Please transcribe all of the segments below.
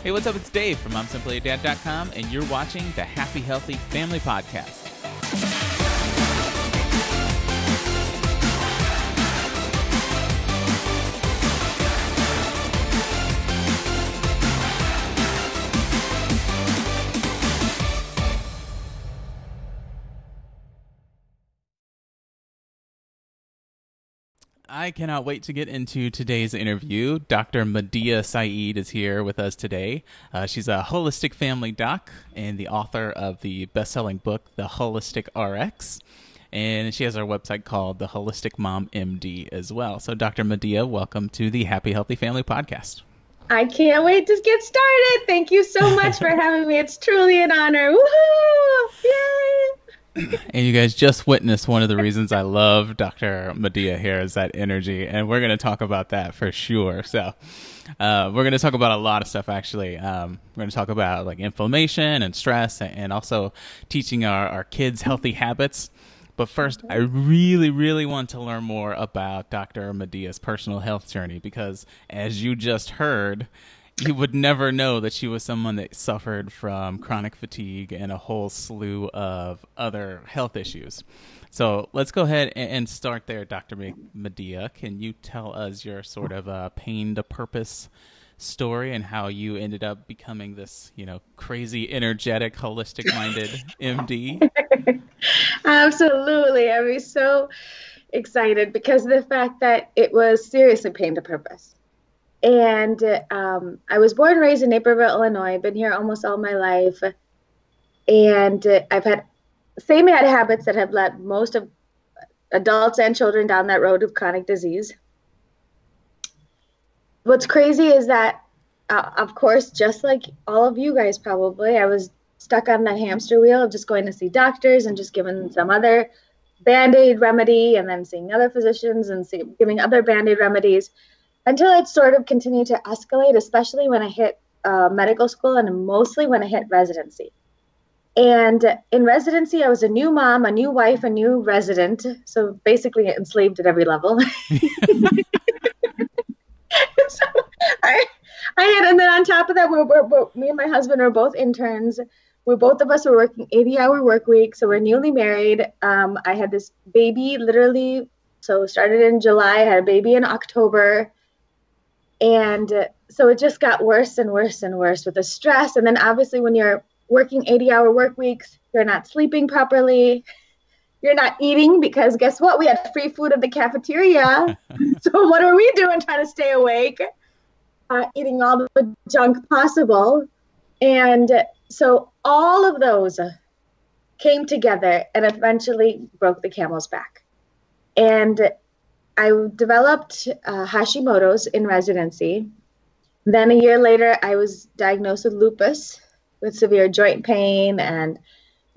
Hey, what's up? It's Dave from MomSimplyADad.com, and you're watching the Happy Healthy Family Podcast. I cannot wait to get into today's interview. Dr. Madiha Saeed is here with us today. She's a holistic family doc and the author of the best-selling book, The Holistic RX. And she has her website called The Holistic Mom MD as well. So Dr. Madiha, welcome to the Happy Healthy Family Podcast. I can't wait to get started. Thank you so much for having me. It's truly an honor. Woohoo! Yay! And you guys just witnessed one of the reasons I love Dr. Madiha here is that energy. And we're going to talk about that for sure. So we're going to talk about a lot of stuff, actually. We're going to talk about like inflammation and stress and also teaching our kids healthy habits. But first, I really, really want to learn more about Dr. Madiha's personal health journey because as you just heard, you would never know that she was someone that suffered from chronic fatigue and a whole slew of other health issues. So let's go ahead and start there, Dr. Madiha. Can you tell us your sort of pain to purpose story and how you ended up becoming this, crazy, energetic, holistic-minded MD? Absolutely. I was so excited because of the fact that it was seriously pain to purpose. And I was born and raised in Naperville, Illinois. Been here almost all my life. And I've had same bad habits that have led most of adults and children down that road of chronic disease. What's crazy is that, of course, just like all of you guys probably, I was stuck on that hamster wheel of just going to see doctors and just giving some other Band-Aid remedy and then seeing other physicians and giving other Band-Aid remedies. Until it sort of continued to escalate, especially when I hit medical school and mostly when I hit residency. And in residency, I was a new mom, a new wife, a new resident. So basically enslaved at every level. So I had, and then on top of that, me and my husband are both interns. Both of us were working 80-hour work weeks. So we're newly married. I had this baby literally, so started in July, I had a baby in October. And so it just got worse and worse and worse with the stress. And then obviously when you're working 80-hour work weeks, you're not sleeping properly. You're not eating because guess what? We had free food at the cafeteria. So what are we doing trying to stay awake? Eating all the junk possible. And so all of those came together and eventually broke the camel's back. And I developed Hashimoto's in residency. Then a year later, I was diagnosed with lupus with severe joint pain and,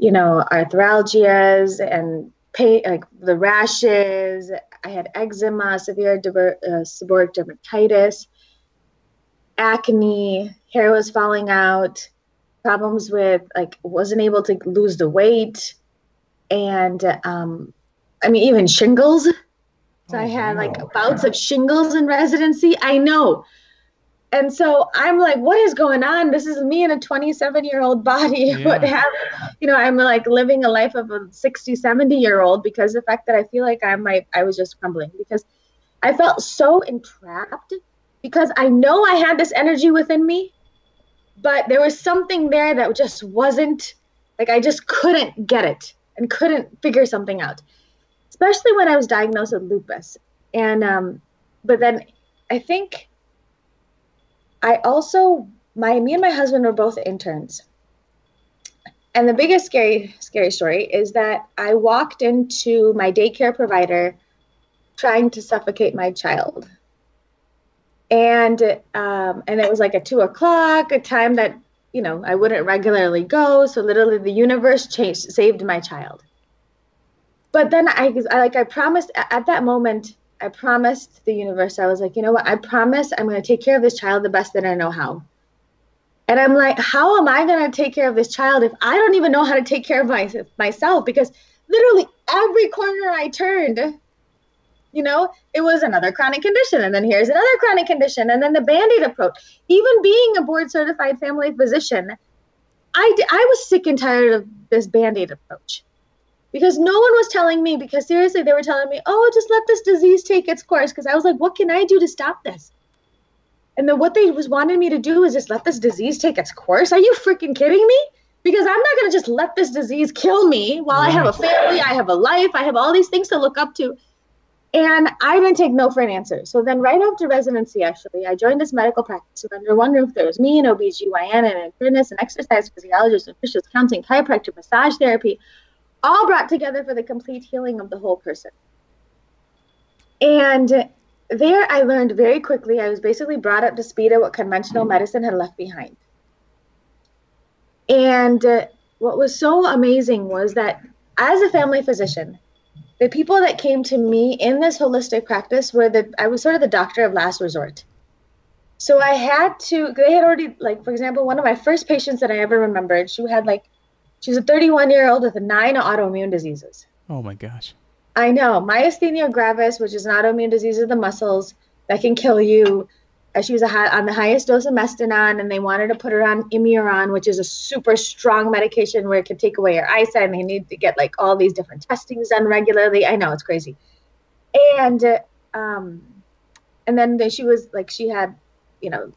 arthralgias and pain, like the rashes. I had eczema, severe seborrheic dermatitis, acne, hair was falling out, problems with, wasn't able to lose the weight, and, even shingles. So I had bouts of shingles in residency. I know. And so I'm like, what is going on? This is me in a 27-year-old body. Yeah. What happened? I'm living a life of a 60, 70-year-old because the fact that I feel like I was just crumbling because I felt so entrapped because I know I had this energy within me, but there was something there that just wasn't, I just couldn't get it and couldn't figure something out. Especially when I was diagnosed with lupus. And, but then I think me and my husband were both interns. And the biggest scary story is that I walked into my daycare provider trying to suffocate my child. And it was at 2:00, a time that, I wouldn't regularly go. So literally the universe saved my child. But then I promised at that moment, I promised the universe, I was like, you know what? I promise I'm going to take care of this child the best that I know how. And I'm like, how am I going to take care of this child if I don't even know how to take care of myself? Because literally every corner I turned, You know, it was another chronic condition, and then here's another chronic condition, and then the Band-Aid approach. Even being a board certified family physician, I was sick and tired of this Band-Aid approach, because no one was telling me, because seriously, they were telling me, oh, just let this disease take its course. Because I was like, what can I do to stop this? And then what they was wanting me to do is just let this disease take its course. Are you freaking kidding me? Because I'm not going to just let this disease kill me while I have a family, I have a life, I have all these things to look up to. And I didn't take no for an answer. So then right after residency, actually, I joined this medical practice. And under one roof, there was me, an OBGYN, and an internist, an exercise physiologist, nutritionist, counseling, chiropractor, massage therapy, all brought together for the complete healing of the whole person. And there I learned very quickly, I was basically brought up to speed at what conventional medicine had left behind. And what was so amazing was that as a family physician, the people that came to me in this holistic practice I was sort of the doctor of last resort. So they had already, like, for example, one of my first patients that I ever remembered, she was a 31-year-old with 9 autoimmune diseases. Oh my gosh. I know. Myasthenia gravis, which is an autoimmune disease of the muscles that can kill you. She was on the highest dose of Mestinon, and they wanted to put her on Imuron, which is a super strong medication where it can take away her eyesight, and they need to get like all these different testings done regularly. I know, it's crazy. And then she had, you know,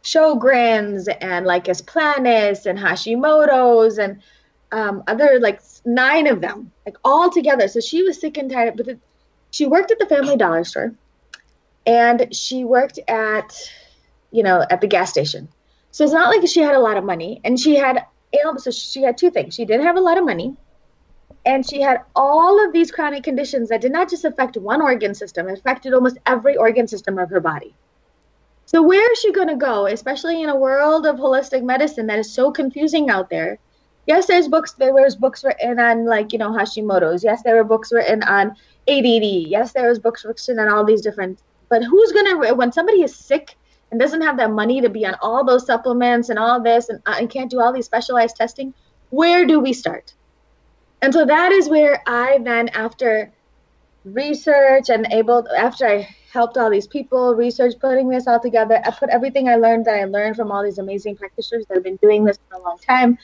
Sjogren's and Lichen planus and Hashimoto's and other, like 9 of them, like all together. So she was sick and tired, but she worked at the Family Dollar store, and she worked at the gas station. So it's not like she had a lot of money, and she had 2 things. She didn't have a lot of money, and she had all of these chronic conditions that did not just affect one organ system, it affected almost every organ system of her body. So where is she going to go, especially in a world of holistic medicine that is so confusing out there? Yes, there was books written on, like, Hashimoto's. Yes, there were books written on ADD. Yes, there was books written on all these different, but when somebody is sick and doesn't have that money to be on all those supplements and all this and can't do all these specialized testing, where do we start? And so that is where I then, after research and after I helped all these people research, putting this all together, I put everything I learned from all these amazing practitioners that have been doing this for a long time.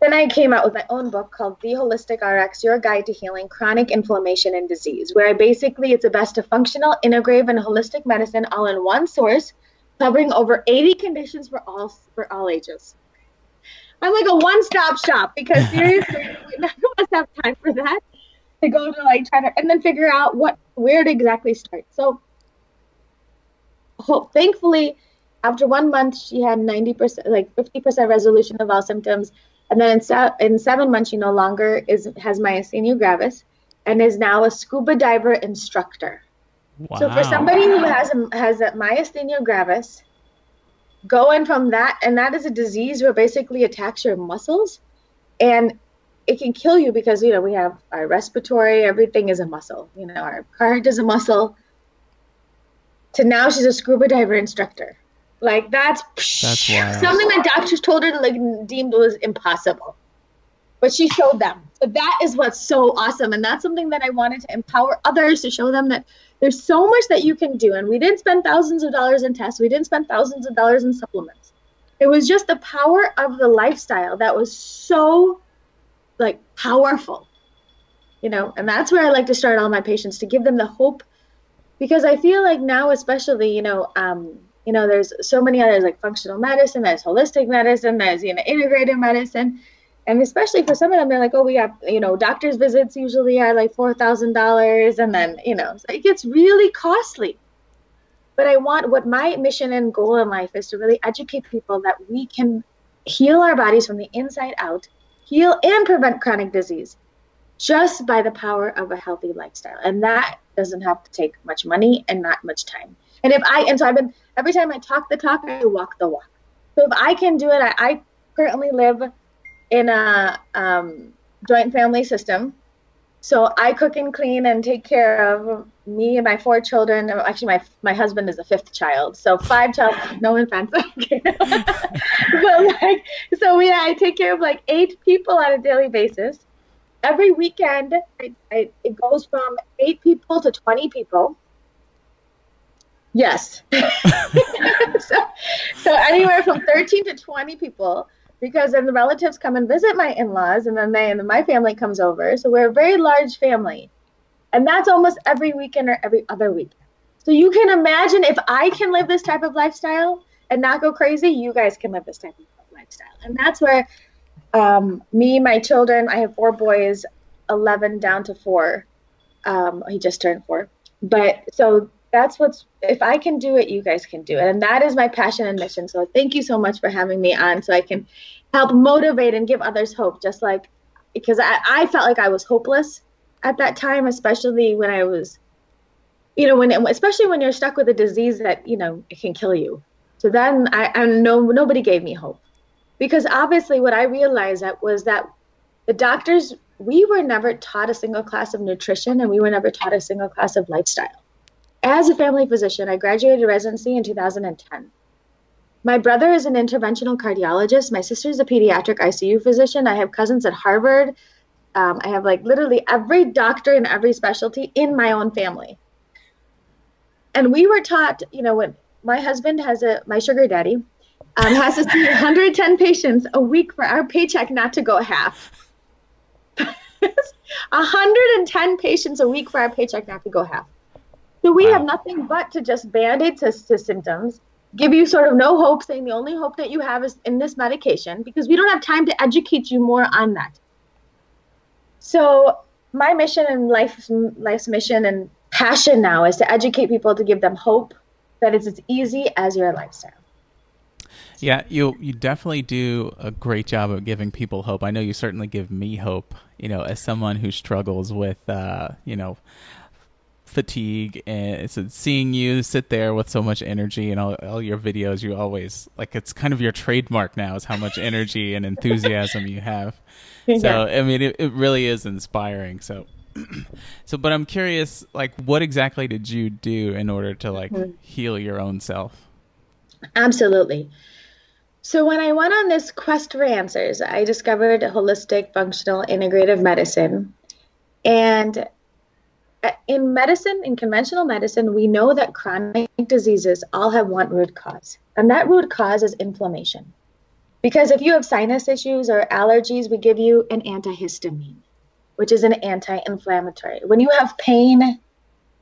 Then I came out with my own book called The Holistic RX, Your Guide to Healing Chronic Inflammation and Disease, where it's the best of functional, integrative, and holistic medicine all in one source, covering over 80 conditions for all ages. I'm like a one-stop shop, because seriously, none of us have time for that, to go to try to, and then figure out where to exactly start. So thankfully, after 1 month, she had 90%, 50% resolution of all symptoms. And then in 7 months, she no longer has myasthenia gravis and is now a scuba diver instructor. Wow. So for somebody who has a myasthenia gravis, going from that, and that is a disease where basically attacks your muscles, and it can kill you because, we have our respiratory, everything is a muscle. Our heart is a muscle. To now she's a scuba diver instructor. That's wild. Something that doctors told her to deemed was impossible, but she showed them. So that is what's so awesome, and that's something that I wanted to empower others, to show them that there's so much that you can do. And we didn't spend thousands of dollars in tests. We didn't spend thousands of dollars in supplements. It was just the power of the lifestyle that was so powerful, and that's where I like to start all my patients, to give them the hope, because I feel like now, especially, there's so many others, like functional medicine, there's holistic medicine, there's, integrative medicine. And especially for some of them, they're like, oh, we have, doctor's visits usually are like $4,000. And then, so it gets really costly. But what my mission and goal in life is to really educate people that we can heal our bodies from the inside out, heal and prevent chronic disease just by the power of a healthy lifestyle. And that doesn't have to take much money and not much time. So every time I talk the talk, I walk the walk. So if I can do it, I currently live in a joint family system. So I cook and clean and take care of me and my 4 children. Actually, my husband is the 5th child. So 5 children, no offense. But I take care of 8 people on a daily basis. every weekend, it goes from 8 people to 20 people. Yes. So anywhere from 13 to 20 people, because then the relatives come and visit my in-laws, and then my family comes over. So we're a very large family. And that's almost every weekend or every other weekend. So you can imagine, if I can live this type of lifestyle and not go crazy, you guys can live this type of lifestyle. And that's where me, my children, I have 4 boys, 11 down to 4. He just turned 4. But so that's if I can do it, you guys can do it. And that is my passion and mission. So thank you so much for having me on, so I can help motivate and give others hope, just like, because I felt like I was hopeless at that time, especially when I was, especially when you're stuck with a disease that, it can kill you. So then nobody gave me hope, because obviously what I realized was that the doctors, we were never taught a single class of nutrition, and we were never taught a single class of lifestyle. As a family physician, I graduated residency in 2010. My brother is an interventional cardiologist. My sister is a pediatric ICU physician. I have cousins at Harvard. I have literally every doctor in every specialty in my own family. And we were taught, when my husband my sugar daddy has to see 110 patients a week for our paycheck not to go half. 110 patients a week for our paycheck not to go half. So we have nothing but to just band-aid to symptoms, give you sort of no hope, saying the only hope that you have is in this medication, because we don't have time to educate you more on that. So my mission and life's mission and passion now is to educate people, to give them hope that it's as easy as your lifestyle. Yeah, you definitely do a great job of giving people hope. I know you certainly give me hope, as someone who struggles with, fatigue, and so seeing you sit there with so much energy and all your videos, you always, it's kind of your trademark now, is how much energy and enthusiasm you have. Yeah. So I mean, it really is inspiring. So but I'm curious, what exactly did you do in order to heal your own self? Absolutely. So when I went on this quest for answers, I discovered holistic, functional, integrative medicine. And in medicine, in conventional medicine, we know that chronic diseases all have one root cause, and that root cause is inflammation. Because if you have sinus issues or allergies, we give you an antihistamine, which is an anti-inflammatory. When you have pain,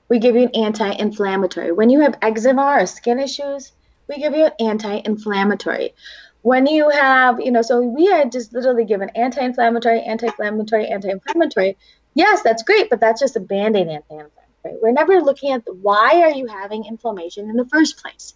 we give you an anti-inflammatory. When you have eczema or skin issues, we give you an anti-inflammatory. When you have, so we are just literally given anti-inflammatory, anti-inflammatory, anti-inflammatory. Yes, that's great, but that's just a Band-Aid anti-inflammatory. We're never looking at why are you having inflammation in the first place.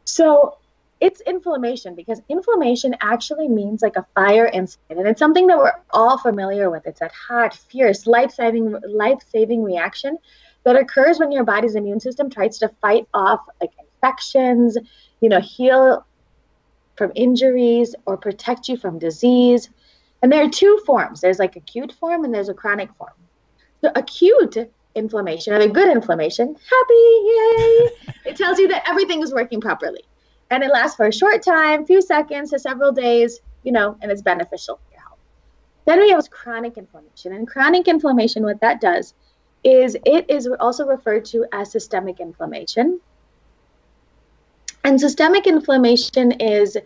So it's inflammation, because inflammation actually means like a fire inside, and it's something that we're all familiar with. It's that hot, fierce, life-saving reaction that occurs when your body's immune system tries to fight off infections, heal from injuries or protect you from disease. And there are 2 forms. There's acute form and there's a chronic form. So acute inflammation, or the good inflammation, happy, yay! It tells you that everything is working properly. And it lasts for a short time, few seconds to several days, and it's beneficial for your health. Then we have chronic inflammation. And chronic inflammation, what that does is it is also referred to as systemic inflammation. And systemic inflammation is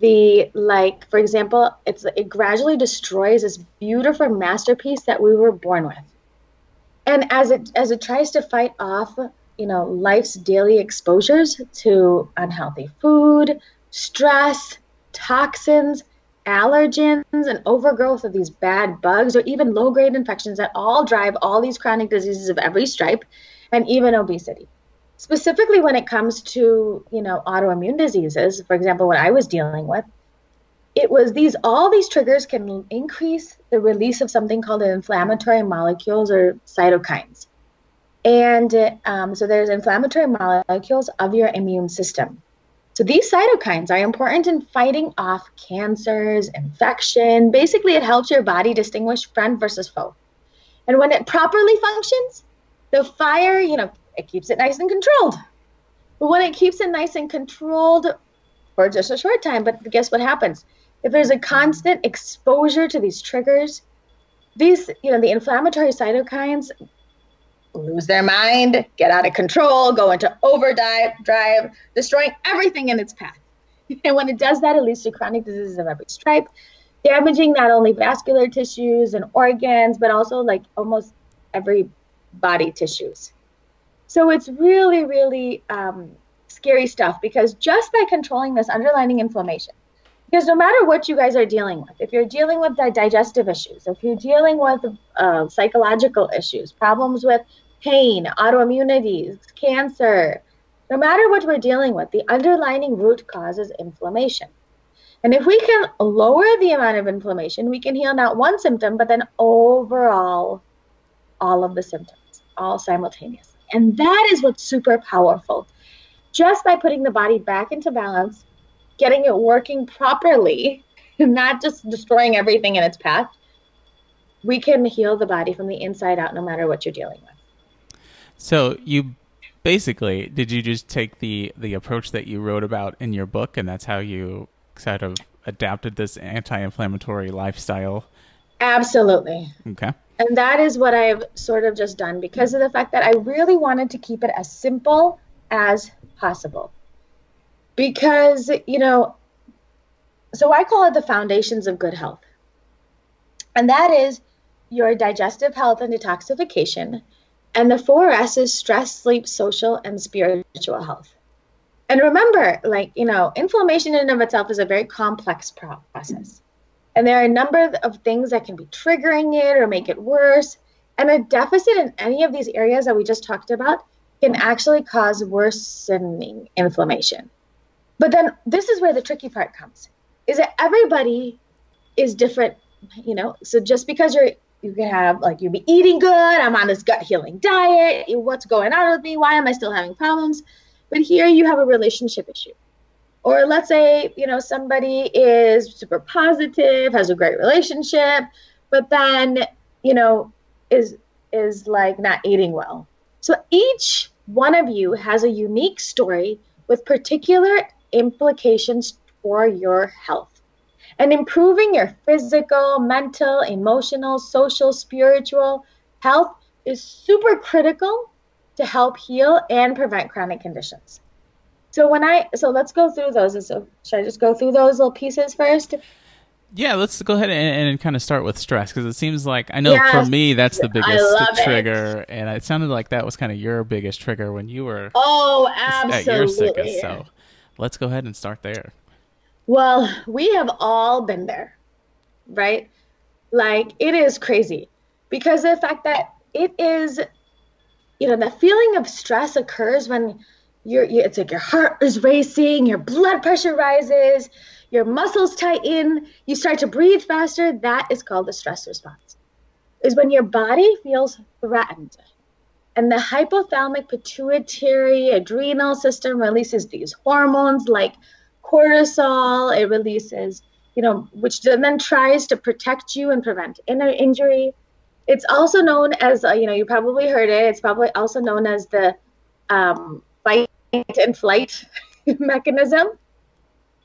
for example, it gradually destroys this beautiful masterpiece that we were born with. And as it tries to fight off, life's daily exposures to unhealthy food, stress, toxins, allergens, and overgrowth of these bad bugs, or even low-grade infections that all drive all these chronic diseases of every stripe, and even obesity. Specifically when it comes to, autoimmune diseases, for example, what I was dealing with, it was all these triggers can increase the release of something called inflammatory molecules, or cytokines. And so there's inflammatory molecules of your immune system. So these cytokines are important in fighting off cancers, infection. Basically, it helps your body distinguish friend versus foe. And when it properly functions, the fire, it keeps it nice and controlled. But when it keeps it nice and controlled for just a short time, but guess what happens? If there's a constant exposure to these triggers, these, the inflammatory cytokines lose their mind, get out of control, go into overdrive, destroying everything in its path. And when it does that, it leads to chronic diseases of every stripe, damaging not only vascular tissues and organs, but also like almost every body tissues. So it's really, really scary stuff, because just by controlling this underlying inflammation, because no matter what you guys are dealing with, if you're dealing with digestive issues, if you're dealing with psychological issues, problems with pain, autoimmunities, cancer, no matter what we're dealing with, the underlying root cause is inflammation. And if we can lower the amount of inflammation, we can heal not one symptom, but then overall all of the symptoms, all simultaneously. And that is what's super powerful. Just by putting the body back into balance, getting it working properly, not just destroying everything in its path, we can heal the body from the inside out, no matter what you're dealing with. So you basically, did you just take the approach that you wrote about in your book, and that's how you sort of adapted this anti-inflammatory lifestyle? Absolutely. Okay. And that is what I've sort of just done, because of the fact that I really wanted to keep it as simple as possible. Because, so I call it the foundations of good health. And that is your digestive health and detoxification. And the 4S is stress, sleep, social, and spiritual health. And remember, inflammation in and of itself is a very complex process. And there are a number of things that can be triggering it or make it worse. And a deficit in any of these areas that we just talked about can actually cause worsening inflammation. But then this is where the tricky part comes, is that everybody is different, so just because you can have, you be eating good, I'm on this gut healing diet, what's going on with me, why am I still having problems? But here you have a relationship issue. Or let's say, somebody is super positive, has a great relationship, but then, is like not eating well. So each one of you has a unique story with particular implications for your health. And improving your physical, mental, emotional, social, spiritual health is super critical to help heal and prevent chronic conditions. So let's go through those. So should I just go through those little pieces first? Yeah, let's go ahead and kind of start with stress, because it seems like, I know for me, that's the biggest trigger. And it sounded like that was kind of your biggest trigger when you were at your sickest. So let's go ahead and start there. Well, we have all been there, right? It is crazy, because of the fact that it is, the feeling of stress occurs when it's like your heart is racing, your blood pressure rises, your muscles tighten, you start to breathe faster. That is called the stress response. Is when your body feels threatened. And the hypothalamic pituitary adrenal system releases these hormones like cortisol. It releases, which then tries to protect you and prevent injury. It's also known as, you probably heard it. It's probably also known as the fight and flight mechanism.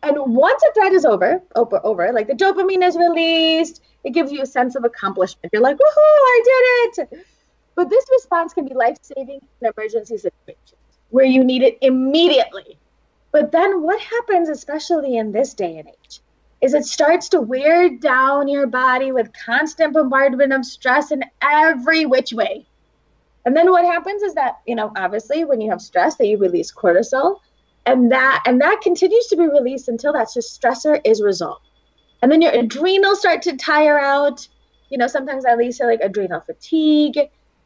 And once a threat is over, like the dopamine is released, it gives you a sense of accomplishment. You're like, woohoo, I did it. But this response can be life-saving in emergency situations where you need it immediately. But then what happens, especially in this day and age, is it starts to wear down your body with constant bombardment of stress in every which way. And then what happens is that, obviously when you have stress, that you release cortisol, and that continues to be released until that stressor is resolved. And then your adrenals start to tire out. Sometimes I lead to adrenal fatigue.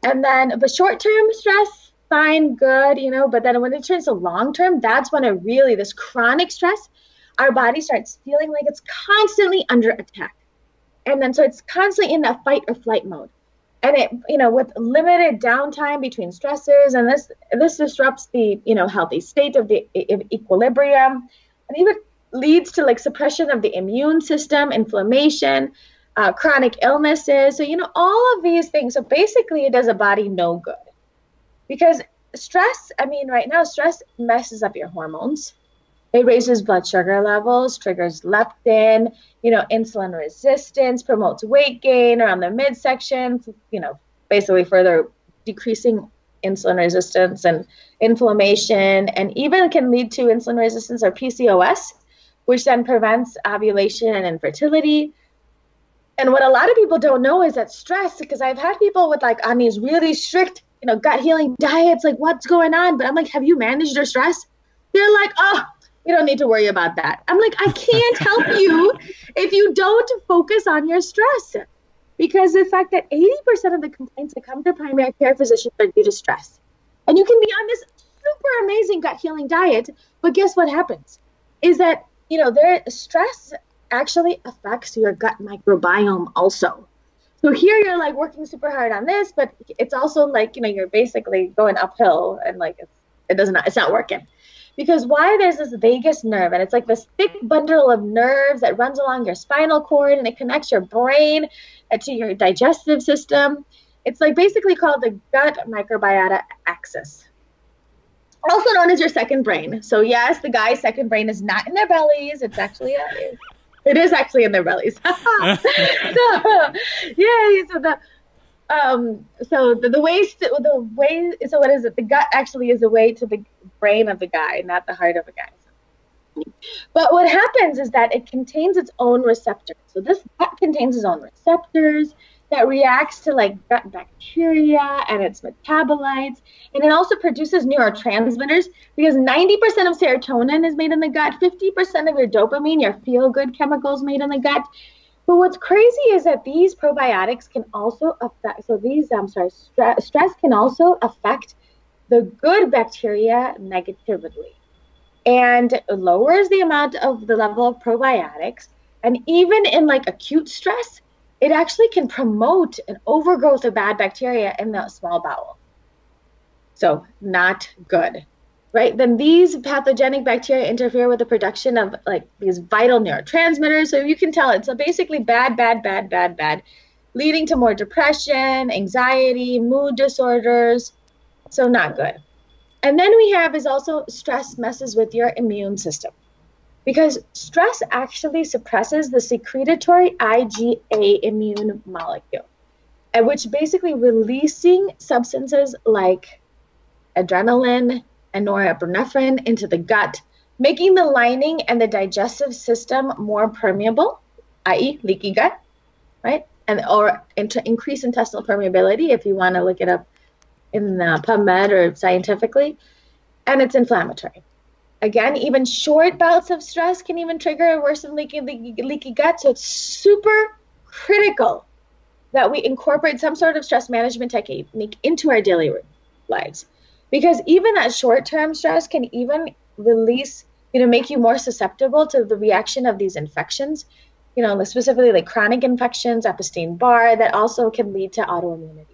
And then the short-term stress, fine, good, but then when it turns to long-term, that's when this chronic stress, our body starts feeling like it's constantly under attack. And then so it's constantly in that fight or flight mode. And it, with limited downtime between stressors, and this disrupts the, healthy state of the equilibrium, and even leads to suppression of the immune system, inflammation, chronic illnesses. So, all of these things. So basically it does a body no good, because stress, right now stress messes up your hormones. It raises blood sugar levels, triggers leptin, insulin resistance, promotes weight gain around the midsection, basically further decreasing insulin resistance and inflammation, and even can lead to insulin resistance or PCOS, which then prevents ovulation and infertility. And what a lot of people don't know is that stress, because I've had people with on these really strict, gut healing diets, like what's going on? But I'm like, have you managed your stress? They're like, oh, we don't need to worry about that. I'm like, I can't help you if you don't focus on your stress. Because the fact that 80% of the complaints that come to primary care physicians are due to stress. And you can be on this super amazing gut healing diet, but guess what happens? Is that, their stress actually affects your gut microbiome also. So here you're like working super hard on this, but it's also like, you're basically going uphill and like it's not working. Because why? There's this vagus nerve, and it's like this thick bundle of nerves that runs along your spinal cord, and it connects your brain to your digestive system. It's like basically called the gut microbiota axis, also known as your second brain. So yes, the guy's second brain is not in their bellies. It is actually in their bellies. So what is it? The gut actually is the way to the brain of the guy, not the heart of the guy. But what happens is that it contains its own receptors. So this gut contains its own receptors that reacts to like gut bacteria and its metabolites. And it also produces neurotransmitters, because 90% of serotonin is made in the gut, 50% of your dopamine, your feel-good chemicals, made in the gut. But what's crazy is that these probiotics can also affect, stress can also affect the good bacteria negatively, and lowers the amount of the level of probiotics. And even in like acute stress, it actually can promote an overgrowth of bad bacteria in the small bowel. So not good, right? Then these pathogenic bacteria interfere with the production of like these vital neurotransmitters. So you can tell it's basically bad, leading to more depression, anxiety, mood disorders. So not good. And then we have is also stress messes with your immune system, because stress actually suppresses the secretory IgA immune molecule, which basically releasing substances like adrenaline and norepinephrine into the gut, making the lining and the digestive system more permeable, i.e. leaky gut, right? Or increase intestinal permeability, if you want to look it up in PubMed or scientifically, and it's inflammatory. Again, even short bouts of stress can even trigger a worsened leaky gut. So it's super critical that we incorporate some sort of stress management technique into our daily lives. Because even that short-term stress can even release, make you more susceptible to the reaction of these infections, specifically like chronic infections, Epstein-Barr, that also can lead to autoimmunity.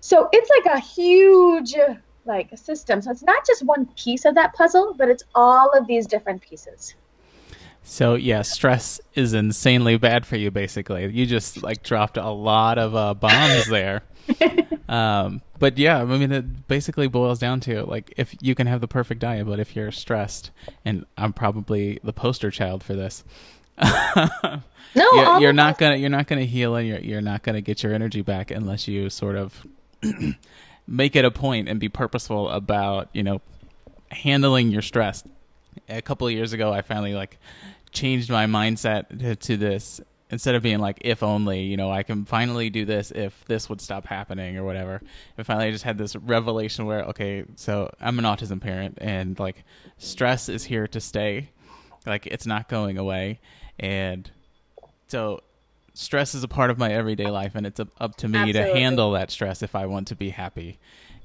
So it's like a huge system. So it's not just one piece of that puzzle, but it's all of these different pieces. So yeah, stress is insanely bad for you, basically. You just dropped a lot of bombs there. But yeah, I mean, it basically boils down to if you can have the perfect diet, but if you're stressed, and I'm probably the poster child for this. No, you're not gonna heal, and you're not gonna get your energy back unless you sort of make it a point and be purposeful about handling your stress. A couple of years ago, I finally changed my mindset to this. Instead of being if only, I can finally do this if this would stop happening or whatever. And finally I just had this revelation where, okay, so I'm an autism parent, and stress is here to stay. It's not going away. And so stress is a part of my everyday life, and it's up to me Absolutely. to handle that stress if I want to be happy.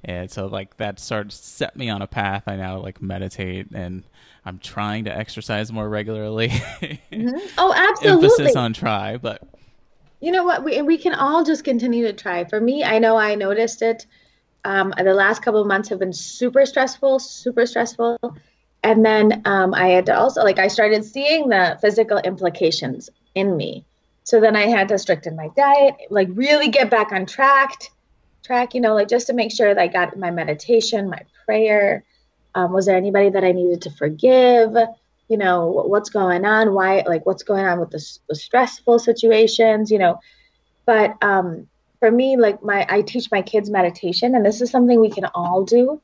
And so that started to set me on a path. I now meditate, and I'm trying to exercise more regularly. Mm-hmm. Oh, absolutely. Emphasis on try, but you know what? We can all just continue to try. For me, I know I noticed it. The last couple of months have been super stressful. And then I had to also, I started seeing the physical implications in me. So then I had to strengthen my diet, really get back on track, just to make sure that I got my meditation, my prayer. Was there anybody that I needed to forgive? what's going on, why, like what's going on with the stressful situations, But for me, like I teach my kids meditation, and this is something we can all do.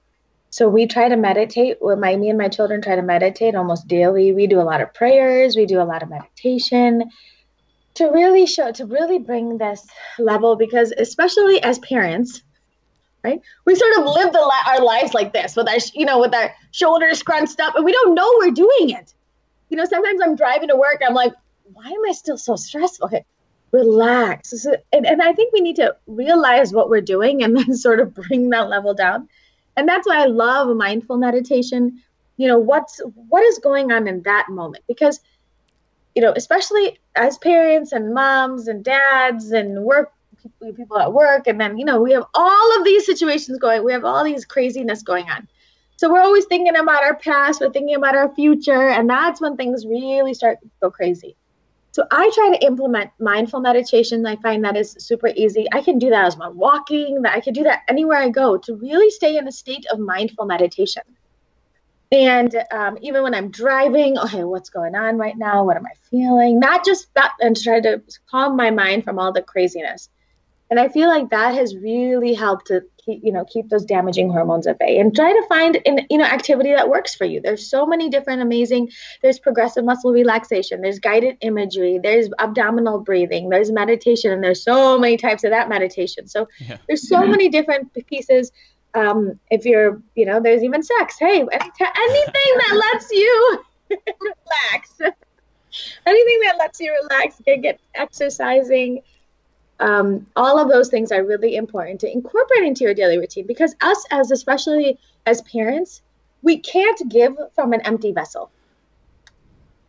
So we try to meditate. Me and my children try to meditate almost daily. We do a lot of prayers. We do a lot of meditation to really bring this level, because especially as parents, right? We sort of live our lives like this with with our shoulders scrunched up, and we don't know we're doing it. Sometimes I'm driving to work. I'm like, why am I still so stressful? Okay, relax. And I think we need to realize what we're doing and then sort of bring that level down. And that's why I love mindful meditation. What is going on in that moment? Because, especially as parents and moms and dads and people at work, and then, we have all of these situations going, we have all these craziness going on. So we're always thinking about our past, we're thinking about our future, and that's when things really start to go crazy. So I try to implement mindful meditation. I find that is super easy. I can do that as I'm walking, I can do that anywhere I go, to really stay in a state of mindful meditation. And even when I'm driving, okay, what's going on right now? What am I feeling? Not just that, and try to calm my mind from all the craziness. And I feel like that has really helped to keep those damaging hormones at bay, and try to find an activity that works for you. There's so many different there's progressive muscle relaxation, there's guided imagery, there's abdominal breathing, there's meditation, and there's so many types of that meditation. So there's so many different pieces. If you're, there's even sex. Hey, anything that lets you relax, anything that lets you relax, get exercising. All of those things are really important to incorporate into your daily routine, because especially as parents, we can't give from an empty vessel.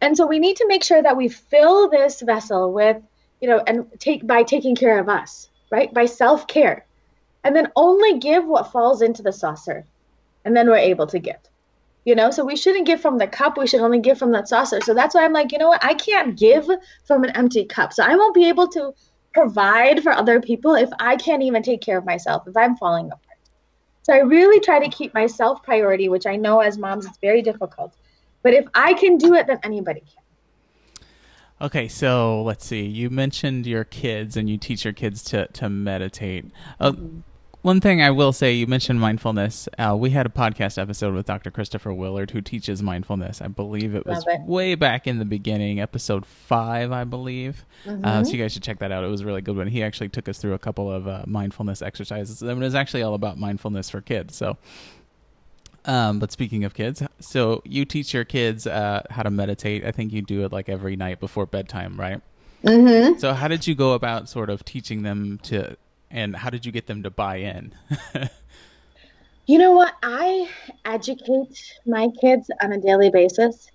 And so we need to make sure that we fill this vessel with, by taking care of us, right? By self-care, and then only give what falls into the saucer, and then we're able to give. So we shouldn't give from the cup. We should only give from that saucer. So that's why I'm like, I can't give from an empty cup. So I won't be able to provide for other people if I can't even take care of myself, if I'm falling apart. So I really try to keep myself priority, which I know as moms it's very difficult. But if I can do it, then anybody can. Okay, so let's see. You mentioned your kids, and you teach your kids to meditate. One thing I will say, you mentioned mindfulness. We had a podcast episode with Dr. Christopher Willard, who teaches mindfulness. I believe it was way back in the beginning, episode 5, I believe. So you guys should check that out. It was a really good one. He actually took us through a couple of mindfulness exercises. And it was actually all about mindfulness for kids. So, but speaking of kids, so you teach your kids how to meditate. I think you do it like every night before bedtime, right? Mm-hmm. So how did you go about sort of teaching them and how did you get them to buy in? You know what? I educate my kids on a daily basis.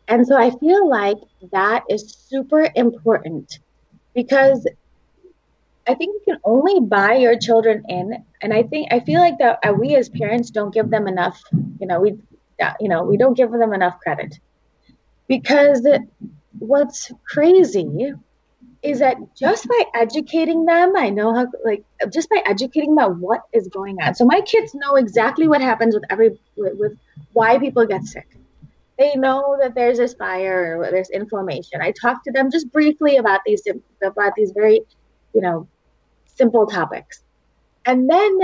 And so I feel like that is super important, because I think you can only buy your children in. And I feel like that we as parents don't give them enough, we don't give them enough credit, because what's crazy is that just by educating them, just by educating them about what is going on. So my kids know exactly what happens with why people get sick. They know that there's this fire or there's inflammation. I talk to them just briefly about these very, simple topics. And then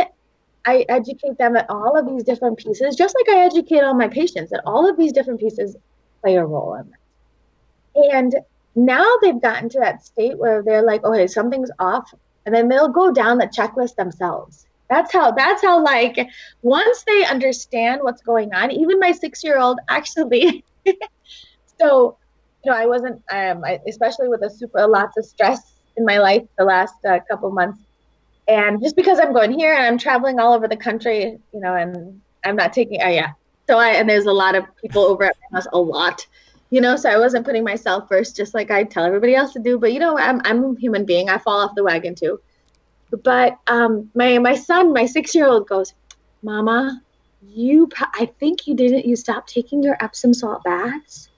I educate them at all of these different pieces, just like I educate all my patients, that all of these different pieces play a role in that. And now they've gotten to that state where they're like, okay, something's off. And then they'll go down the checklist themselves. That's how like, once they understand what's going on, even my 6-year-old actually, so, I wasn't, especially with lots of stress in my life the last couple months. And just because I'm going here and I'm traveling all over the country, and I'm not taking, So and there's a lot of people over at my house, a lot. So I wasn't putting myself first, just like I tell everybody else to do. But, I'm a human being. I fall off the wagon too. But my son, my 6-year-old goes, Mama, I think you stopped taking your Epsom salt baths.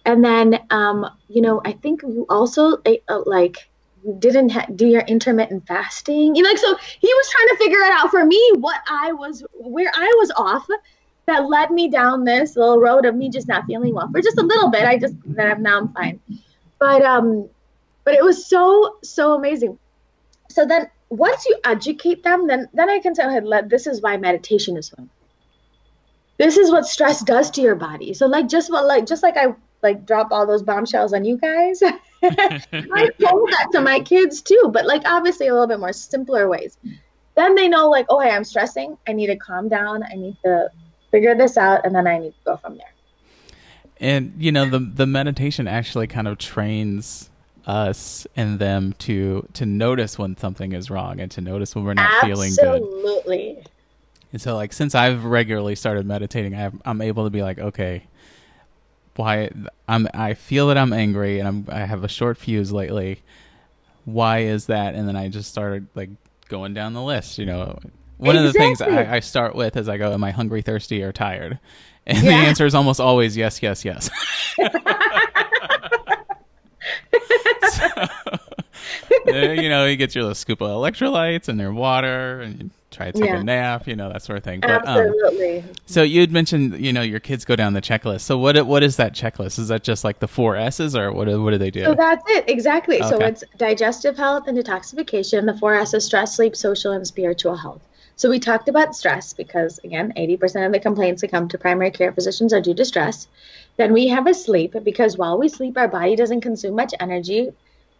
And then, I think you also you didn't do your intermittent fasting. So he was trying to figure it out for me, where I was off, that led me down this little road of me just not feeling well for just a little bit. Now I'm fine. But it was so amazing. So then once you educate them, then I can tell her, this is why meditation is fun. This is what stress does to your body. So just like I dropped all those bombshells on you guys, I told that to my kids too, but obviously a little bit more simpler ways. Then they know oh, hey, I'm stressing. I need to calm down. I need to figure this out. And then I need to go from there. And, the meditation actually kind of trains us and them to notice when something is wrong and to notice when we're not feeling good. Absolutely. And so since I've regularly started meditating, I'm able to be okay, why I feel that I'm angry and I have a short fuse lately. Why is that? And then I just started going down the list, One of the things I start with is I go, am I hungry, thirsty, or tired? And the answer is almost always yes, yes, yes. You get your little scoop of electrolytes and their water, and you try to take a nap, that sort of thing. But, absolutely. So you'd mentioned, your kids go down the checklist. So what is that checklist? Is that just the 4 S's, or what do they do? So that's it. Exactly. Okay. So it's digestive health and detoxification. The 4 S's: stress, sleep, social, and spiritual health. So we talked about stress because, again, 80% of the complaints that come to primary care physicians are due to stress. Then we have a sleep, because while we sleep, our body doesn't consume much energy.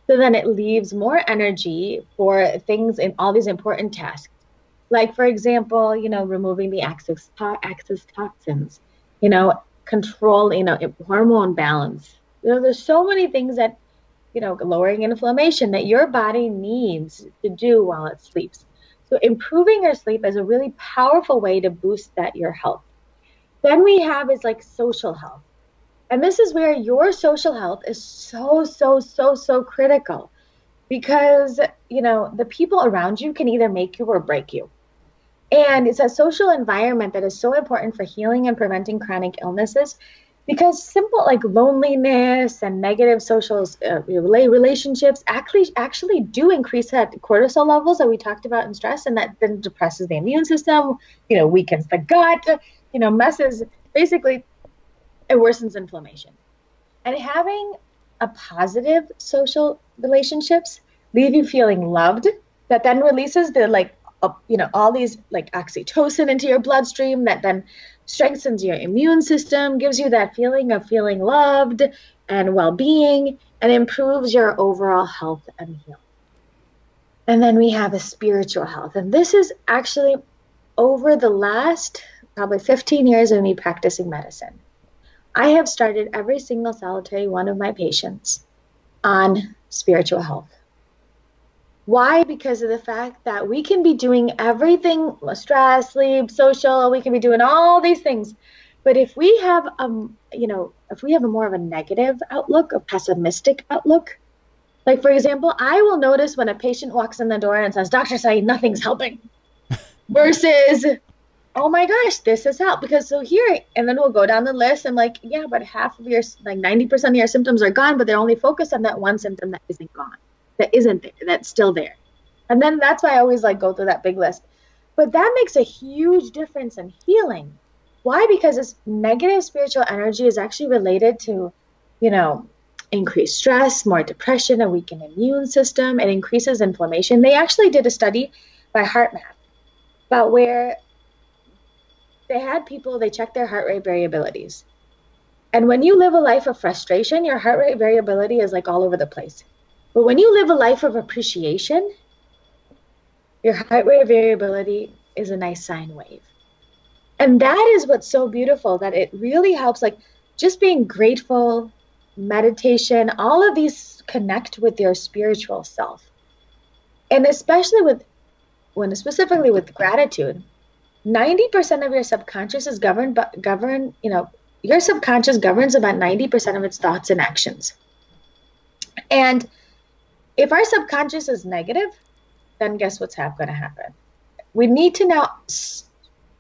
So then it leaves more energy for things in all these important tasks. Like, for example, removing the excess toxins, control, hormone balance. There's so many things that, lowering inflammation that your body needs to do while it sleeps. So improving your sleep is a really powerful way to boost your health. Then we have is social health. And this is where your social health is so critical, because, the people around you can either make you or break you. And it's a social environment that is so important for healing and preventing chronic illnesses, because simple loneliness and negative social relationships actually do increase that cortisol levels that we talked about in stress, and that then depresses the immune system, weakens the gut, messes, basically it worsens inflammation. And having a positive social relationships leave you feeling loved, that then releases the all these oxytocin into your bloodstream, that then strengthens your immune system, gives you that feeling of feeling loved and well-being, and improves your overall health and healing. And then we have a spiritual health. And this is actually over the last probably 15 years of me practicing medicine. I have started every single solitary one of my patients on spiritual health. Why? Because of the fact that we can be doing everything, stress, sleep, social, we can be doing all these things. But if we have, if we have a more of a negative outlook, a pessimistic outlook, for example, I will notice when a patient walks in the door and says, Dr. Saeed, nothing's helping, versus, oh my gosh, this has helped. Because so here, and then we'll go down the list and yeah, but half of your, 90% of your symptoms are gone, but they're only focused on that one symptom that isn't gone. That isn't there, that's still there. And then that's why I always go through that big list. But that makes a huge difference in healing. Why? Because this negative spiritual energy is actually related to, increased stress, more depression, a weakened immune system. It increases inflammation. They actually did a study by HeartMath about where they had people, they checked their heart rate variabilities. And when you live a life of frustration, your heart rate variability is all over the place. But when you live a life of appreciation, your heart rate variability is a nice sine wave. And that is what's so beautiful, that it really helps, just being grateful, meditation, all of these connect with your spiritual self. And especially specifically with gratitude, 90% of your subconscious is your subconscious governs about 90% of its thoughts and actions. And if our subconscious is negative, then guess what's going to happen? We need to now,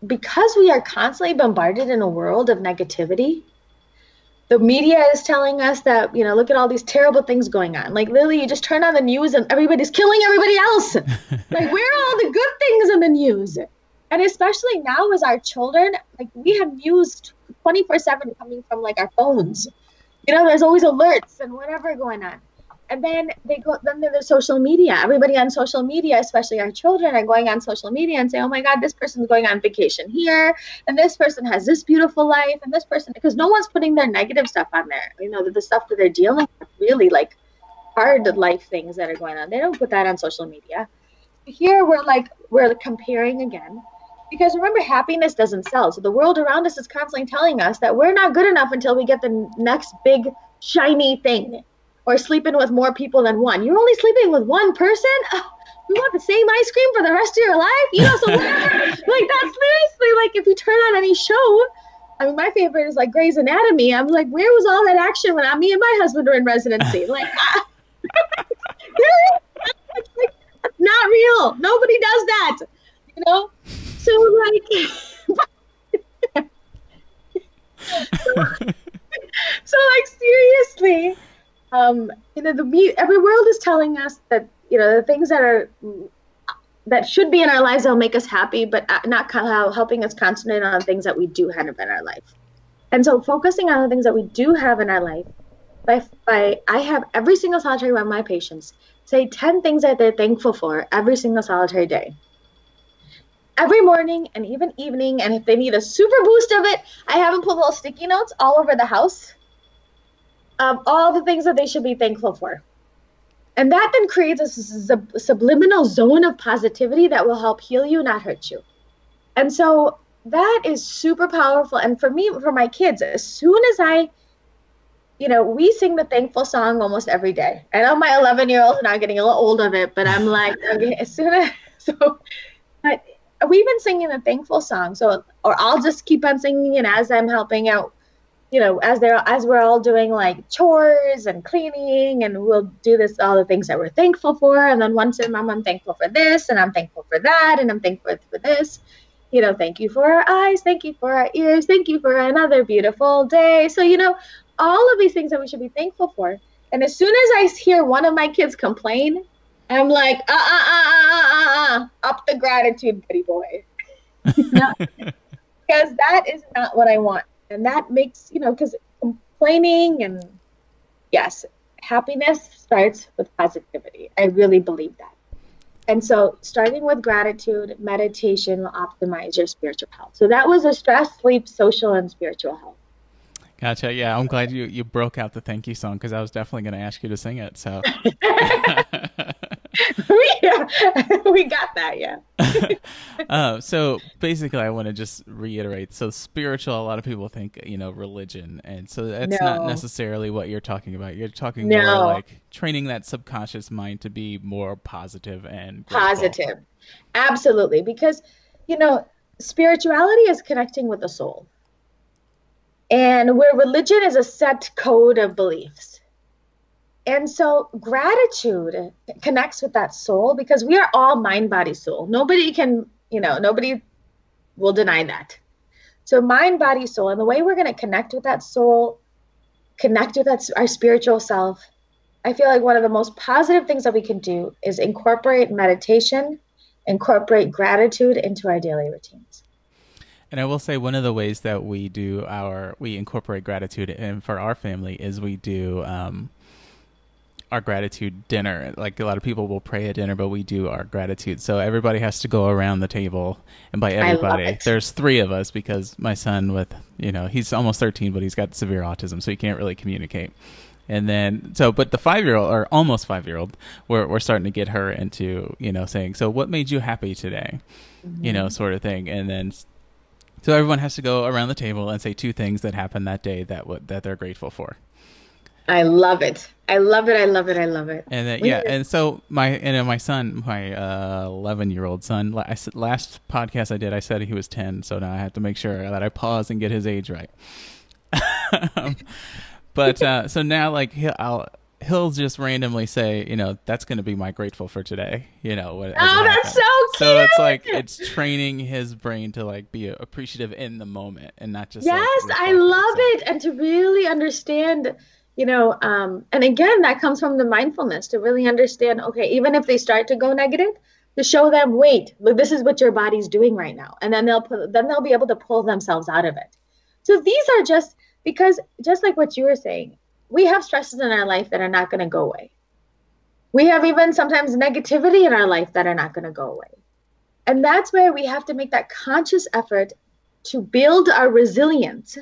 because we are constantly bombarded in a world of negativity, the media is telling us that, look at all these terrible things going on. Literally, you just turn on the news and everybody's killing everybody else. Where are all the good things in the news? And especially now as our children, like we have news 24/7 coming from like our phones. There's always alerts and whatever going on. And then there's social media. Everybody on social media, especially our children, are going on social media and say, oh my God, this person's going on vacation here. And this person has this beautiful life. And this person, because no one's putting their negative stuff on there. The stuff that they're dealing with, really like hard life things that are going on. They don't put that on social media. Here we're comparing again. Because remember, happiness doesn't sell. So the world around us is constantly telling us that we're not good enough until we get the next big, shiny thing. Or sleeping with more people than one. You're only sleeping with one person? Oh, you want the same ice cream for the rest of your life? So whatever. Like, that's seriously, like, if you turn on any show, I mean, my favorite is, like, Grey's Anatomy. I'm like, where was all that action when me and my husband were in residency? Like, that's not real. Nobody does that, So, like, seriously, every world is telling us that, the things that should be in our lives that'll make us happy, but not helping us concentrate on the things that we do have in our life. And so focusing on the things that we do have in our life, I have every single solitary one of my patients say 10 things that they're thankful for every single solitary day. Every morning and even evening, and if they need a super boost of it, I have them put little sticky notes all over the house of all the things that they should be thankful for. And that then creates a subliminal zone of positivity that will help heal you, not hurt you. And so that is super powerful. And for me, for my kids, as soon as we sing the thankful song almost every day. I know my 11-year-old is now getting a little old of it, but I'm like, okay, but we've been singing the thankful song. So, or I'll just keep on singing it as I'm helping out, as we're all doing like chores and cleaning, and we'll do all the things that we're thankful for. And then once in Mom, I'm thankful for this, and I'm thankful for that, and I'm thankful for this. Thank you for our eyes, thank you for our ears, thank you for another beautiful day. So, all of these things that we should be thankful for. And as soon as I hear one of my kids complain, I'm like, up the gratitude, buddy boy. Because that is not what I want. And that makes, because complaining and yes, happiness starts with positivity. I really believe that. And so starting with gratitude, meditation will optimize your spiritual health. So that was a stress, sleep, social, and spiritual health. Gotcha. Yeah, I'm glad you broke out the thank you song, because I was definitely going to ask you to sing it. So we got that. Yeah. So basically, I want to just reiterate. So spiritual, a lot of people think, religion. And so that's not necessarily what you're talking about. You're talking more like training that subconscious mind to be more positive and grateful. Positive. Absolutely. Because, spirituality is connecting with the soul. And where religion is a set code of beliefs. And so gratitude connects with that soul, because we are all mind, body, soul. Nobody will deny that. So mind, body, soul. And the way we're going to connect with that soul, connect with our spiritual self, I feel like one of the most positive things that we can do is incorporate meditation, incorporate gratitude into our daily routines. And I will say one of the ways that we incorporate gratitude in for our family is we do our gratitude dinner. Like a lot of people will pray at dinner, but we do our gratitude. So everybody has to go around the table, and by everybody, there's 3 of us, because my son he's almost 13, but he's got severe autism, so he can't really communicate. And then, but the 5-year-old or almost 5-year-old, we're starting to get her into, saying, so what made you happy today? Mm-hmm. Sort of thing. And then, so everyone has to go around the table and say 2 things that happened that day that they're grateful for. I love it. I love it. I love it. I love it. And then, and so my son, my 11-year-old son, last podcast I did, I said he was 10. So now I have to make sure that I pause and get his age right. But so now, like, he'll just randomly say, that's going to be my grateful for today. That's so cute. So it's like, it's training his brain to like be appreciative in the moment and not just. Yes, I love it. And to really understand, and again, that comes from the mindfulness, to really understand, okay, even if they start to go negative, to show them, wait, look, this is what your body's doing right now. And then they'll be able to pull themselves out of it. So these are just because, just like what you were saying, we have stresses in our life that are not going to go away. We have even sometimes negativity in our life that are not going to go away. And that's where we have to make that conscious effort to build our resilience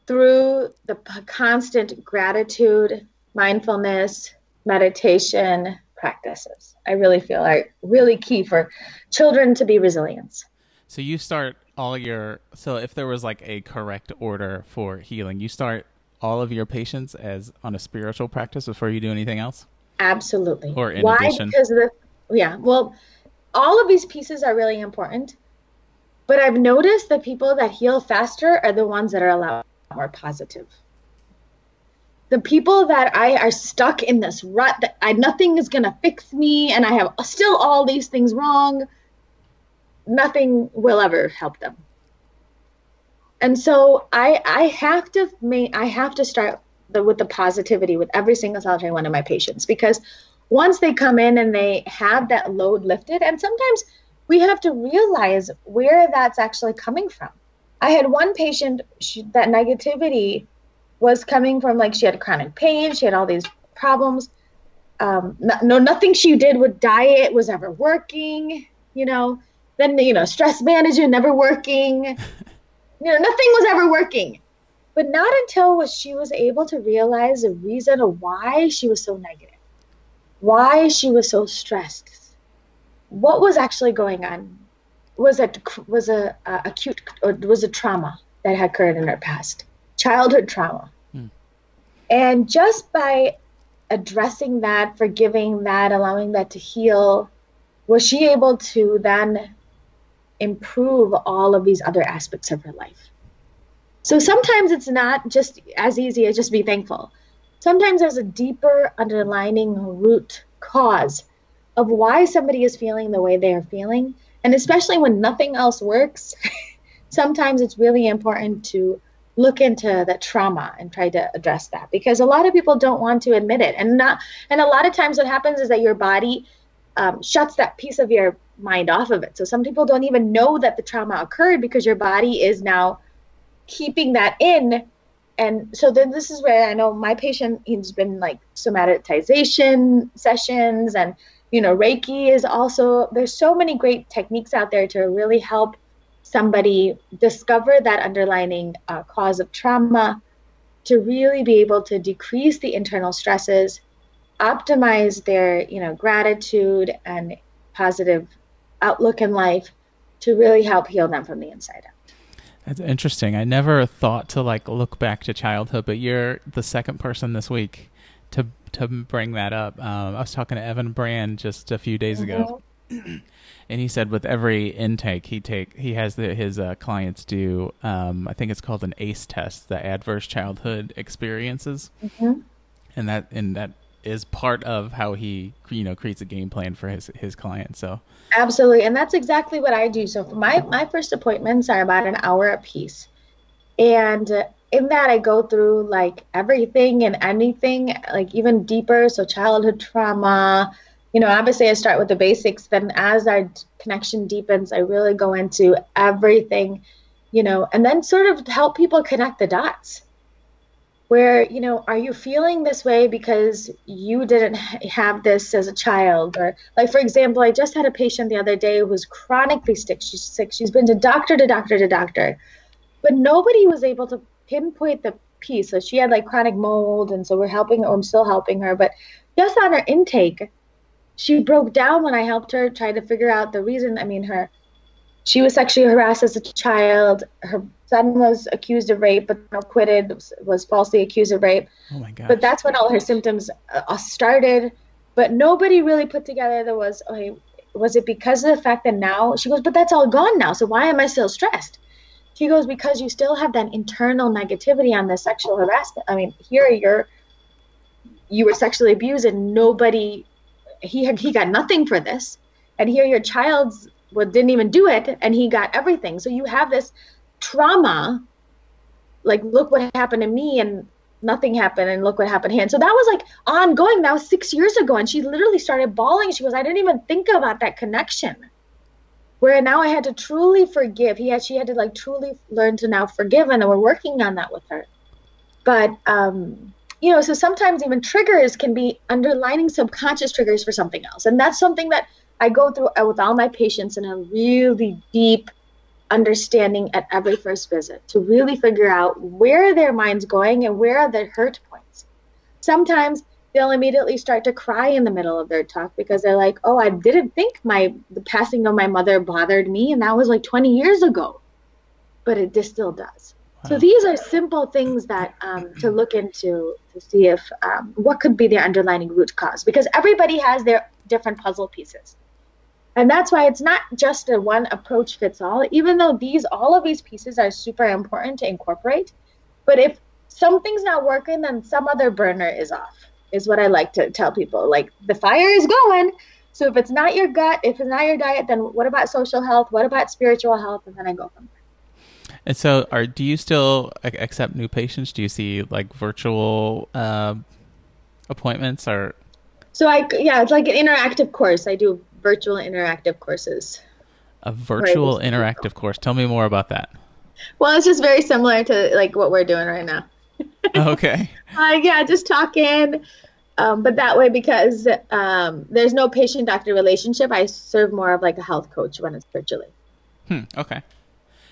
through the constant gratitude, mindfulness, meditation practices. I really feel are really key for children to be resilient. So you start so if there was like a correct order for healing, you start all of your patients as on a spiritual practice before you do anything else? Absolutely. Or in Why? addition? Because well, all of these pieces are really important, but I've noticed the people that heal faster are the ones that are a lot more positive. The people that are stuck in this rut that nothing is going to fix me and I have still all these things wrong, nothing will ever help them. And so I have to start with the positivity with every single solitary one of my patients, because once they come in and they have that load lifted, and sometimes we have to realize where that's actually coming from. I had one patient, that negativity was coming from, like, she had chronic pain, she had all these problems. Nothing she did with diet was ever working, then, stress management never working, nothing was ever working. But not until she was able to realize the reason of why she was so negative, why she was so stressed, what was actually going on, was a trauma that had occurred in her past, childhood trauma. And just by addressing that, forgiving that, allowing that to heal, was she able to then improve all of these other aspects of her life. So sometimes it's not just as easy as just be thankful. Sometimes there's a deeper underlying root cause of why somebody is feeling the way they are feeling. And especially when nothing else works, sometimes it's really important to look into the trauma and try to address that, because a lot of people don't want to admit it. And a lot of times what happens is that your body shuts that piece of your mind off of it. So some people don't even know that the trauma occurred because your body is now keeping that in. And so then this is where I know my patient, he's been like somatization sessions, and Reiki is also, there's so many great techniques out there to really help somebody discover that underlying cause of trauma, to really be able to decrease the internal stresses, optimize their gratitude and positive outlook in life, to really help heal them from the inside out. That's interesting. I never thought to look back to childhood, but you're the second person this week to bring that up. I was talking to Evan Brand just a few days ago, and he said with every intake he has his clients do, I think it's called an ACE test, the Adverse Childhood Experiences, and that is part of how he creates a game plan for his clients. So absolutely, and that's exactly what I do. So for my first appointments are about an hour a piece, and in that I go through everything and anything, even deeper. So childhood trauma, obviously I start with the basics. Then as our connection deepens, I really go into everything, and then sort of help people connect the dots. Where, are you feeling this way because you didn't have this as a child? Or for example, I just had a patient the other day who was chronically sick. She's sick. She's been to doctor, but nobody was able to pinpoint the piece. So she had chronic mold, and so we're helping her. I'm still helping her, but just on her intake, she broke down when I helped her try to figure out the reason. I mean, she was sexually harassed as a child. Her son was accused of rape, but acquitted, was falsely accused of rape. Oh my gosh. But that's when all her symptoms started. But nobody really put together was it because of the fact that now, she goes, but that's all gone now, so why am I still stressed? She goes, because you still have that internal negativity on the sexual harassment. I mean, here you were sexually abused and nobody, he got nothing for this. And here your child's didn't even do it, and he got everything. So you have this trauma, look what happened to me, and nothing happened, and look what happened here. And so that was like ongoing. That was 6 years ago. And she literally started bawling. She goes, I didn't even think about that connection. Where now I had to truly forgive. She had to like truly learn to now forgive. And we're working on that with her. But, so sometimes even triggers can be underlining subconscious triggers for something else. And that's something that I go through with all my patients in a really deep understanding at every first visit to really figure out where their mind's going and where are the hurt points. Sometimes they'll immediately start to cry in the middle of their talk because they're like, oh, I didn't think the passing of my mother bothered me, and that was like 20 years ago, but it just still does. Wow. So these are simple things that to look into to see if what could be their underlying root cause, because everybody has their different puzzle pieces. And that's why it's not just a one approach fits all, even though all of these pieces are super important to incorporate. But if something's not working, then some other burner is off, is what I like to tell people. Like, the fire is going. So if it's not your gut, if it's not your diet, then what about social health? What about spiritual health? And then I go from there. And so do you still accept new patients? Do you see like virtual appointments or? So it's like an interactive course. I do virtual interactive courses. A virtual interactive course. Tell me more about that. Well, it's just very similar to like what we're doing right now. Okay. Just talking. But that way, because there's no patient-doctor relationship, I serve more of like a health coach when it's virtually. Okay.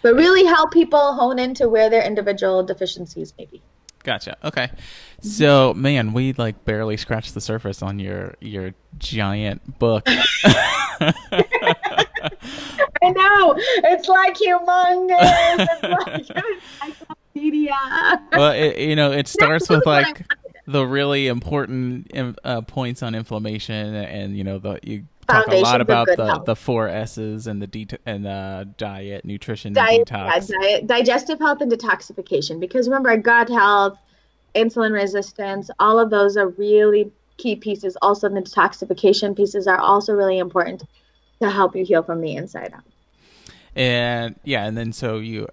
But really help people hone into where their individual deficiencies may be. Gotcha. Okay. So, man, we like barely scratched the surface on your giant book. I know. It's like humongous. It's like encyclopedia. Well, it starts with like the really important points on inflammation, and you talk a lot about the 4 S's and the diet, nutrition, and detox. Diet, digestive health, and detoxification. Because remember, gut health, insulin resistance, all of those are really key pieces. Also, the detoxification pieces are also really important to help you heal from the inside out. And then so you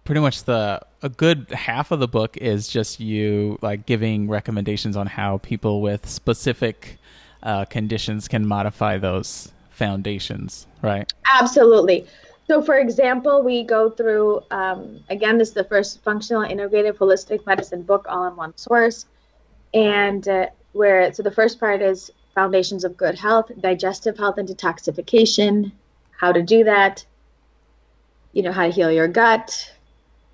pretty much a good half of the book is just you like giving recommendations on how people with specific conditions can modify those foundations, right? Absolutely. So, for example, we go through, again, this is the first functional, integrative, holistic medicine book all in one source. And so the first part is foundations of good health, digestive health and detoxification, how to do that, how to heal your gut,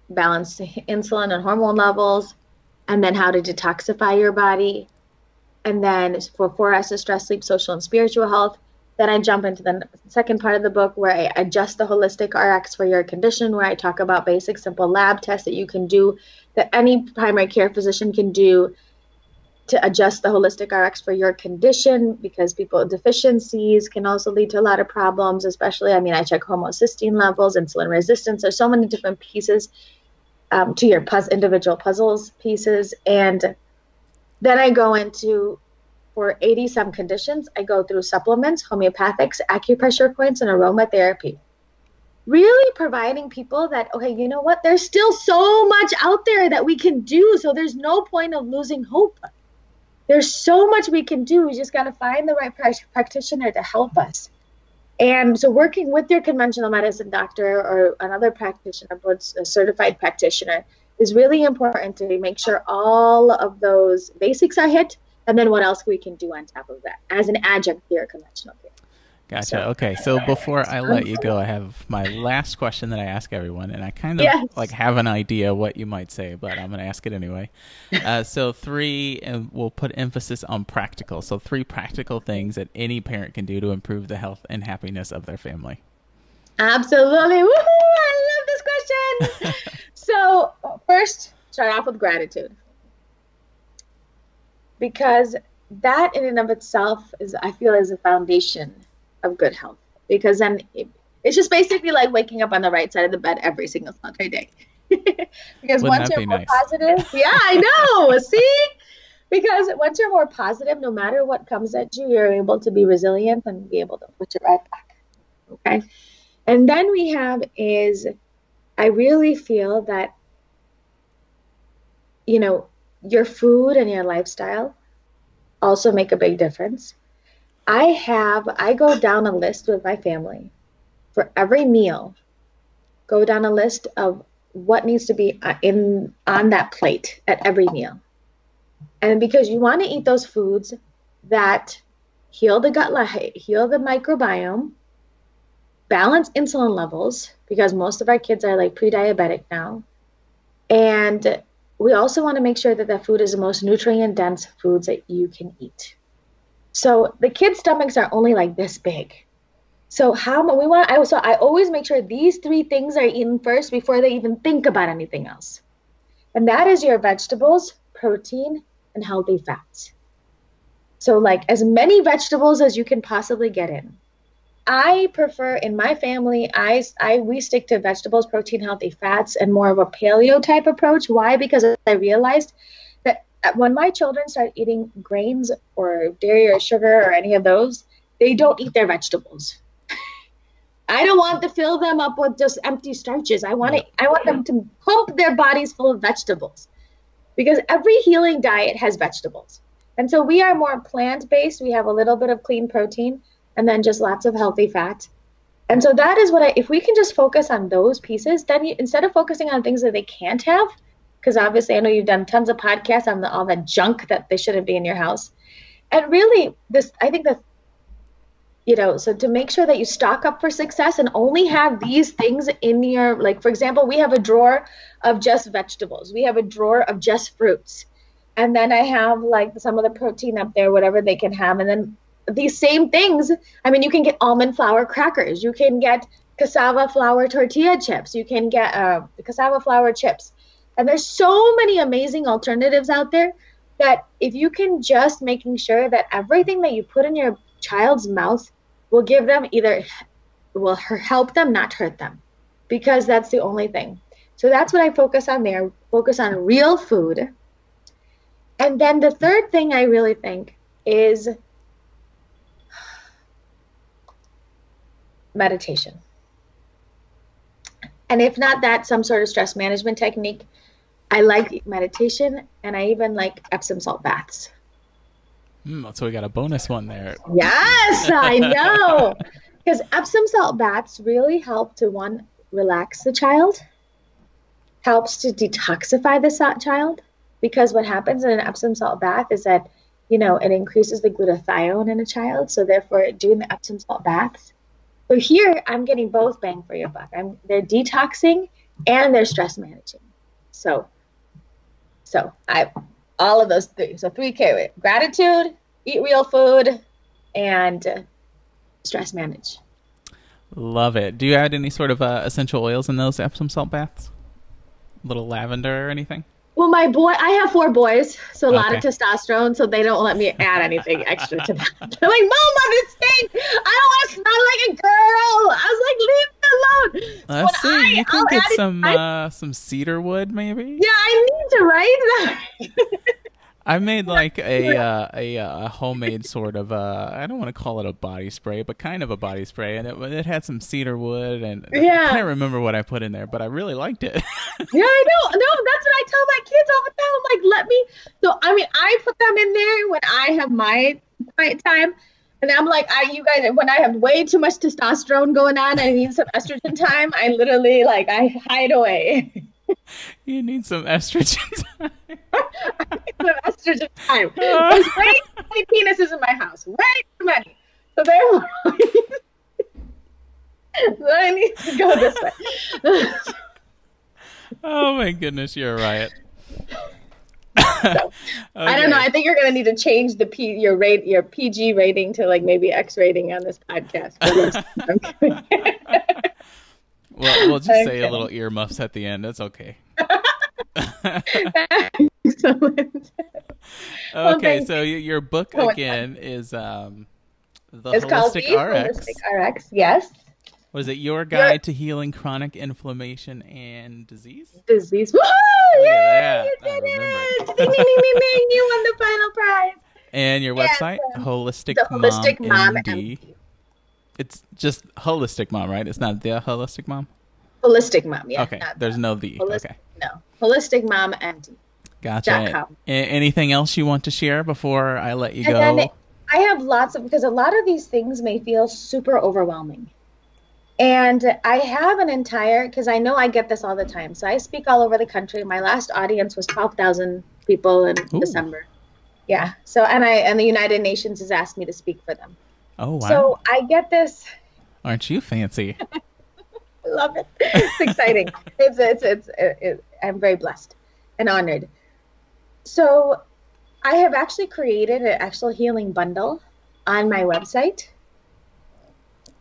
balance insulin and hormone levels, and then how to detoxify your body. And then for 4S, stress, sleep, social, and spiritual health. Then I jump into the second part of the book where I adjust the holistic RX for your condition, where I talk about basic, simple lab tests that you can do, that any primary care physician can do to adjust the holistic RX for your condition, because deficiencies can also lead to a lot of problems, especially, I check homocysteine levels, insulin resistance. There's so many different pieces to your individual puzzles pieces. And then I go into, for 80-some conditions, I go through supplements, homeopathics, acupressure points, and aromatherapy. Really providing people that, okay, you know what? There's still so much out there that we can do, so there's no point of losing hope. There's so much we can do. We just got to find the right practitioner to help us. And so working with your conventional medicine doctor or another practitioner, a certified practitioner, is really important to make sure all of those basics are hit, and then what else we can do on top of that as an adjunct to your conventional care. Gotcha. Okay. So before I let you go, I have my last question that I ask everyone, and I kind of like have an idea what you might say, but I'm going to ask it anyway. So 3, and we'll put emphasis on practical. So 3 practical things that any parent can do to improve the health and happiness of their family. Absolutely. Woohoo! I love this question. So first, start off with gratitude. Because that in and of itself I feel is a foundation of good health, because then it's just basically like waking up on the right side of the bed every single day. Because once you're more positive, I know. See, because once you're more positive, no matter what comes at you, you're able to be resilient and be able to put it right back. Okay, and then we have I really feel that your food and your lifestyle also make a big difference. I go down a list with my family for every meal. Go down a list of what needs to be in on that plate at every meal. And because you want to eat those foods that heal the gut, heal the microbiome, balance insulin levels, because most of our kids are like pre-diabetic now. And we also want to make sure that the food is the most nutrient dense foods that you can eat. So the kids' stomachs are only like this big. So I always make sure these three things are eaten first before they even think about anything else. And that is your vegetables, protein, and healthy fats. So like as many vegetables as you can possibly get in. I prefer in my family, we stick to vegetables, protein, healthy fats, and more of a paleo type approach. Why? Because I realized that when my children start eating grains or dairy or sugar or any of those, they don't eat their vegetables. I don't want to fill them up with just empty starches. I want them to pump their bodies full of vegetables, because every healing diet has vegetables. And so we are more plant-based. We have a little bit of clean protein and then just lots of healthy fat. And so that is if we can just focus on those pieces, then instead of focusing on things that they can't have, because obviously I know you've done tons of podcasts on all the junk that they shouldn't be in your house. And really so to make sure that you stock up for success and only have these things in your, like, for example, we have a drawer of just vegetables. We have a drawer of just fruits. And then I have like some of the protein up there, whatever they can have. And then these same things, I mean, you can get almond flour crackers. You can get cassava flour tortilla chips. You can get cassava flour chips. And there's so many amazing alternatives out there that if you can just making sure that everything that you put in your child's mouth will give them will help them, not hurt them, because that's the only thing. So that's what I focus on there, focus on real food. And then the third thing I really think is meditation. And if not that, some sort of stress management technique. I like meditation, and I even like Epsom salt baths. So we got a bonus one there. Yes, I know. Because Epsom salt baths really help to, one, relax the child, helps to detoxify the child. Because what happens in an Epsom salt bath is that, it increases the glutathione in a child. So therefore, doing the Epsom salt baths. So here, I'm getting both bang for your buck. They're detoxing and they're stress managing. So I all of those three. So 3K: gratitude, eat real food, and stress manage. Love it. Do you add any sort of essential oils in those Epsom salt baths? A little lavender or anything? Well, I have 4 boys, so a lot of testosterone, so they don't let me add anything extra to that. They're like, Mama, this thing, I don't want to smell like a girl. I was like, leave me alone. Let's see, you can get some cedar wood, maybe? Yeah, I need to, right? I made like a homemade sort of I don't want to call it a body spray, but kind of a body spray, and it had some cedar wood, and I can't remember what I put in there, but I really liked it. Yeah, I know. No, that's what I tell my kids all the time. I'm like, let me. So I mean, I put them in there when I have my quiet time, and I'm like, you guys, when I have way too much testosterone going on, I need some estrogen time. I literally I hide away. You need some estrogen time. I need some estrogen time. There's way too many penises in my house. Way too many. So therefore, I need to go this way. Oh my goodness, you're right. Okay. I don't know. I think you're going to need to change your PG rating to maybe X rating on this podcast. Well, we'll just say a little earmuffs at the end. That's okay. Excellent. Okay, so your book again is the Holistic RX. Holistic RX, yes. Was it Your Guide to Healing Chronic Inflammation and Disease? Disease. Woohoo! Yay! You did it! Ding, ding, ding, ding, ding! You won the final prize. And your website, Holistic Mom MD. It's just Holistic Mom, right? It's not the Holistic Mom? Holistic Mom, yeah. Okay, there's no the. Okay. No. Holistic Mom MD. Gotcha. Anything else you want to share before I let you And go? then I have lots of, because a lot of these things may feel super overwhelming. And I have an entire, because I know I get this all the time. So I speak all over the country. My last audience was 12,000 people in Ooh. December. Yeah. So, and the United Nations has asked me to speak for them. Oh, wow. So I get this. Aren't you fancy? I love it. It's exciting. I'm very blessed and honored. So I have actually created an actual healing bundle on my website.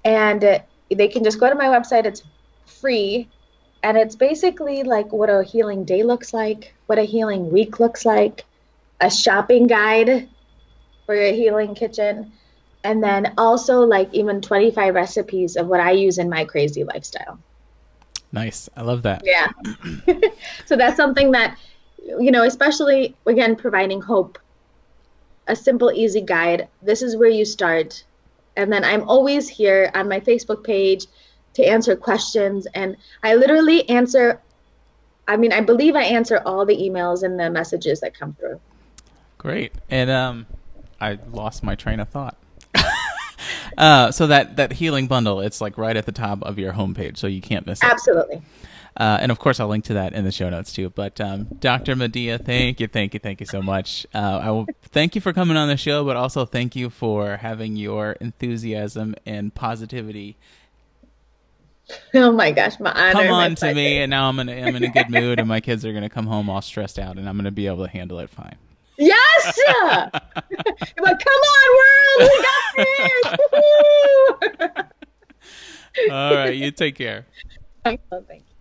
And they can just go to my website. It's free. And it's basically like what a healing day looks like, what a healing week looks like, a shopping guide for your healing kitchen, and then also like even 25 recipes of what I use in my crazy lifestyle. Nice. I love that. Yeah. So that's something that, especially, again, providing hope, a simple, easy guide. This is where you start. And then I'm always here on my Facebook page to answer questions. And I literally answer, I believe I answer all the emails and the messages that come through. Great. And I lost my train of thought. So that healing bundle, it's like right at the top of your homepage, so you can't miss it. Absolutely. And of course, I'll link to that in the show notes too. But Dr. Madiha, thank you so much. I will thank you for coming on the show, but also thank you for having your enthusiasm and positivity. Oh my gosh, my honor. Come on to me, and now I'm in a good mood, and my kids are gonna come home all stressed out, and I'm gonna be able to handle it fine. Yes! But come on, world, we got this! All right, you take care. Oh, thank you.